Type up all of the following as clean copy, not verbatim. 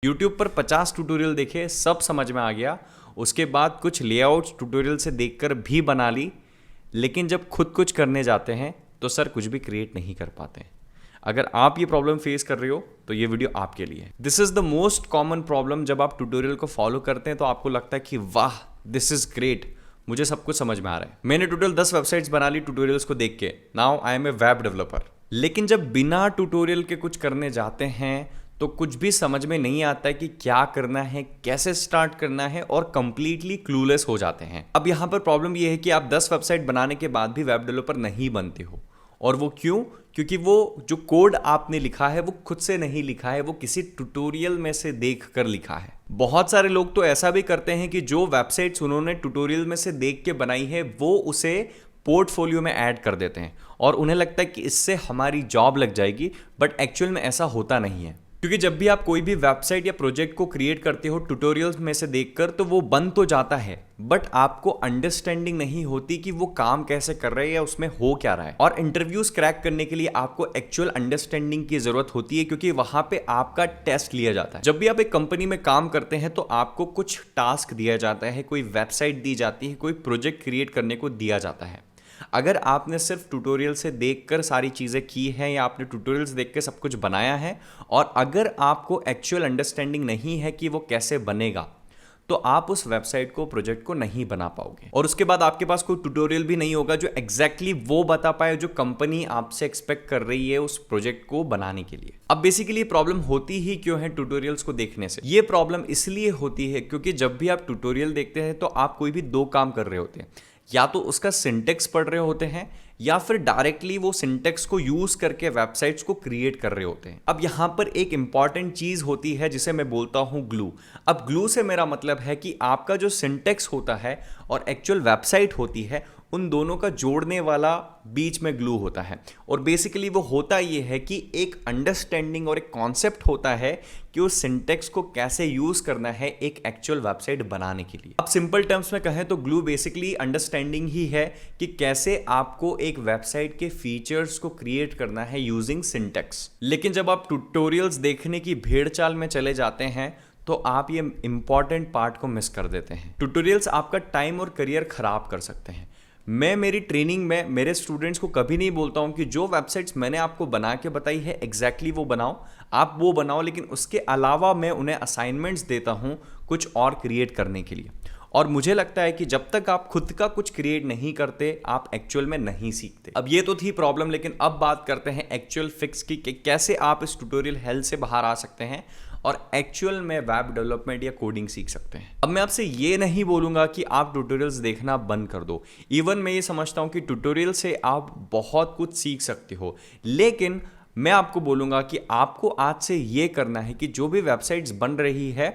YouTube पर 50 tutorial देखे, सब समझ में आ गया। उसके बाद कुछ लेआउट्स ट्यूटोरियल से देखकर भी बना ली, लेकिन जब खुद कुछ करने जाते हैं तो सर कुछ भी क्रिएट नहीं कर पाते। अगर आप ये प्रॉब्लम फेस कर रहे हो तो ये वीडियो आपके लिए है। This is the most common problem. जब आप ट्यूटोरियल को फॉलो करते हैं तो आपको लगता है कि वाह दिस इज ग्रेट, मुझे सब कुछ समझ में आ रहा है। मैंने टोटल 10 वेबसाइट्स बना ली ट्यूटोरियल्स को देख के। Now I am a web developer. लेकिन जब बिना ट्यूटोरियल के कुछ करने जाते हैं तो कुछ भी समझ में नहीं आता है कि क्या करना है, कैसे स्टार्ट करना है, और कंप्लीटली क्लूलेस हो जाते हैं। अब यहाँ पर प्रॉब्लम ये है कि आप 10 वेबसाइट बनाने के बाद भी वेब डेवलपर नहीं बनते हो। और वो क्यों? क्योंकि वो जो कोड आपने लिखा है वो खुद से नहीं लिखा है, वो किसी ट्यूटोरियल में से देख कर लिखा है। बहुत सारे लोग तो ऐसा भी करते हैं कि जो वेबसाइट्स उन्होंने ट्यूटोरियल में से देख के बनाई है वो उसे पोर्टफोलियो में ऐड कर देते हैं और उन्हें लगता है कि इससे हमारी जॉब लग जाएगी, बट एक्चुअल में ऐसा होता नहीं है। क्योंकि जब भी आप कोई भी वेबसाइट या प्रोजेक्ट को क्रिएट करते हो ट्यूटोरियल्स में से देखकर, तो वो बन तो जाता है, बट आपको अंडरस्टैंडिंग नहीं होती कि वो काम कैसे कर रहे हैं या उसमें हो क्या रहा है। और इंटरव्यूज क्रैक करने के लिए आपको एक्चुअल अंडरस्टैंडिंग की जरूरत होती है, क्योंकि वहां पे आपका टेस्ट लिया जाता है। जब भी आप एक कंपनी में काम करते हैं तो आपको कुछ टास्क दिया जाता है, कोई वेबसाइट दी जाती है, कोई प्रोजेक्ट क्रिएट करने को दिया जाता है। अगर आपने सिर्फ ट्यूटोरियल से देखकर सारी चीज़ें की हैं या आपने ट्यूटोरियल्स देख के सब कुछ बनाया है, और अगर आपको एक्चुअल अंडरस्टैंडिंग नहीं है कि वो कैसे बनेगा, तो आप उस वेबसाइट को, प्रोजेक्ट को नहीं बना पाओगे। और उसके बाद आपके पास कोई ट्यूटोरियल भी नहीं होगा जो एग्जैक्टली वो बता पाए जो कंपनी आपसे एक्सपेक्ट कर रही है उस प्रोजेक्ट को बनाने के लिए। अब बेसिकली प्रॉब्लम होती ही क्यों है ट्यूटोरियल्स को देखने से? ये प्रॉब्लम इसलिए होती है क्योंकि जब भी आप ट्यूटोरियल देखते हैं तो आप कोई भी दो काम कर रहे होते हैं। या तो उसका सिंटेक्स पढ़ रहे होते हैं या फिर डायरेक्टली वो सिंटेक्स को यूज करके वेबसाइट्स को क्रिएट कर रहे होते हैं। अब यहां पर एक इंपॉर्टेंट चीज होती है जिसे मैं बोलता हूं ग्लू। अब ग्लू से मेरा मतलब है कि आपका जो सिंटेक्स होता है और एक्चुअल वेबसाइट होती है, उन दोनों का जोड़ने वाला बीच में ग्लू होता है। और बेसिकली वो होता ये है कि एक अंडरस्टैंडिंग और एक कॉन्सेप्ट होता है कि उस सिंटेक्स को कैसे यूज करना है एक एक्चुअल वेबसाइट बनाने के लिए। अब सिंपल टर्म्स में कहें तो ग्लू बेसिकली अंडरस्टैंडिंग ही है कि कैसे आपको एक वेबसाइट के फीचर्स को क्रिएट करना है यूजिंग सिंटेक्स। लेकिन जब आप ट्यूटोरियल्स देखने की भेड़ चाल में चले जाते हैं तो आप ये इंपॉर्टेंट पार्ट को मिस कर देते हैं। ट्यूटोरियल्स आपका टाइम और करियर खराब कर सकते हैं। मैं मेरी ट्रेनिंग में मेरे स्टूडेंट्स को कभी नहीं बोलता हूं कि जो वेबसाइट्स मैंने आपको बना के बताई है एग्जैक्टली वो बनाओ, आप वो बनाओ, लेकिन उसके अलावा मैं उन्हें असाइनमेंट्स देता हूं कुछ और क्रिएट करने के लिए। और मुझे लगता है कि जब तक आप खुद का कुछ क्रिएट नहीं करते आप एक्चुअल में नहीं सीखते। अब ये तो थी प्रॉब्लम, लेकिन अब बात करते हैं एक्चुअल फिक्स की कि कैसे आप इस ट्यूटोरियल हेल से बाहर आ सकते हैं और एक्चुअल में वेब डेवलपमेंट या कोडिंग सीख सकते हैं। अब मैं आपसे ये नहीं बोलूंगा कि आप ट्यूटोरियल्स देखना बंद कर दो। इवन मैं ये समझता हूं कि ट्यूटोरियल से आप बहुत कुछ सीख सकते हो, लेकिन मैं आपको बोलूंगा कि आपको आज से ये करना है कि जो भी वेबसाइट्स बन रही है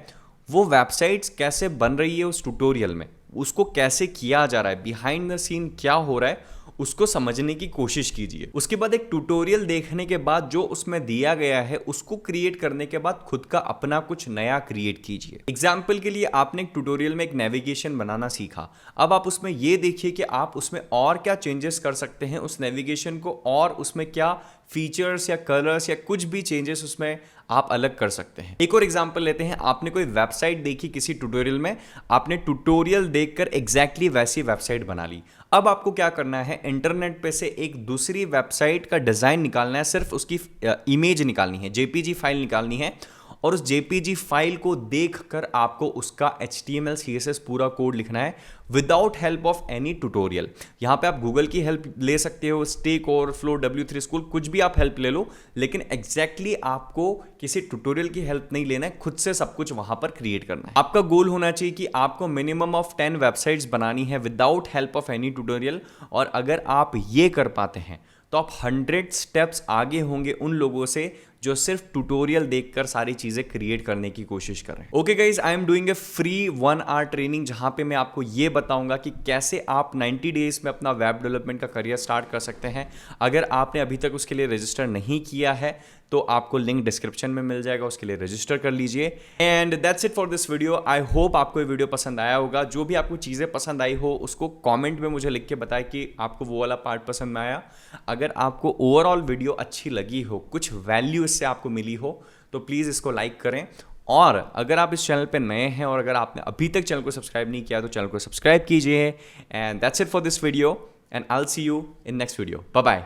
वो वेबसाइट्स कैसे बन रही है उस ट्यूटोरियल में, उसको कैसे किया जा रहा है, बिहाइंड द सीन क्या हो रहा है, उसको समझने की कोशिश कीजिए। उसके बाद एक ट्यूटोरियल देखने के बाद जो उसमें दिया गया है उसको क्रिएट करने के बाद खुद का अपना कुछ नया क्रिएट कीजिए। एग्जाम्पल के लिए आपने एक ट्यूटोरियल में एक नेविगेशन बनाना सीखा। अब आप उसमें ये देखिए कि आप उसमें और क्या चेंजेस कर सकते हैं उस नेविगेशन को, और उसमें क्या फीचर्स या कलर्स या कुछ भी चेंजेस उसमें आप अलग कर सकते हैं। एक और एग्जांपल लेते हैं। आपने कोई वेबसाइट देखी किसी ट्यूटोरियल में, आपने ट्यूटोरियल देखकर एग्जैक्टली वैसी वेबसाइट बना ली। अब आपको क्या करना है, इंटरनेट पे से एक दूसरी वेबसाइट का डिजाइन निकालना है, सिर्फ उसकी इमेज निकालनी है, जेपीजी फाइल निकालनी है, और उस जेपीजी फाइल को देखकर आपको उसका HTML CSS पूरा कोड लिखना है without help of any tutorial. यहाँ पे आप गूगल की हेल्प ले सकते हो, स्टेक ओवरफ्लो, W3 स्कूल, कुछ भी आप हेल्प ले लो, लेकिन एग्जैक्टली आपको किसी ट्यूटोरियल की हेल्प नहीं लेना है, खुद से सब कुछ वहां पर क्रिएट करना है। आपका गोल होना चाहिए कि आपको मिनिमम ऑफ 10 वेबसाइट्स बनानी है without help of any tutorial, और अगर आप ये कर पाते हैं तो आप 100 स्टेप्स आगे होंगे उन लोगों से जो सिर्फ ट्यूटोरियल देखकर सारी चीजें क्रिएट करने की कोशिश कर रहे हैं। Okay guys, I am doing a free 1 hour training जहां पे मैं आपको ये बताऊंगा कि कैसे आप 90 डेज में अपना वेब डेवलपमेंट का करियर स्टार्ट कर सकते हैं। अगर आपने अभी तक उसके लिए रजिस्टर नहीं किया है तो आपको लिंक डिस्क्रिप्शन में मिल जाएगा, उसके लिए रजिस्टर कर लीजिए। And that's it for this video. I hope आपको ये वीडियो पसंद आया होगा। जो भी आपको चीज़ें पसंद आई हो उसको कमेंट में मुझे लिख के बताएं कि आपको वो वाला पार्ट पसंद आया। अगर आपको ओवरऑल वीडियो अच्छी लगी हो, कुछ वैल्यू इससे आपको मिली हो, तो प्लीज़ इसको लाइक करें और अगर आप इस चैनल पे नए हैं और अगर आपने अभी तक चैनल को सब्सक्राइब नहीं किया तो चैनल को सब्सक्राइब कीजिए। And that's it for this video and I will see you in next video. Bye bye.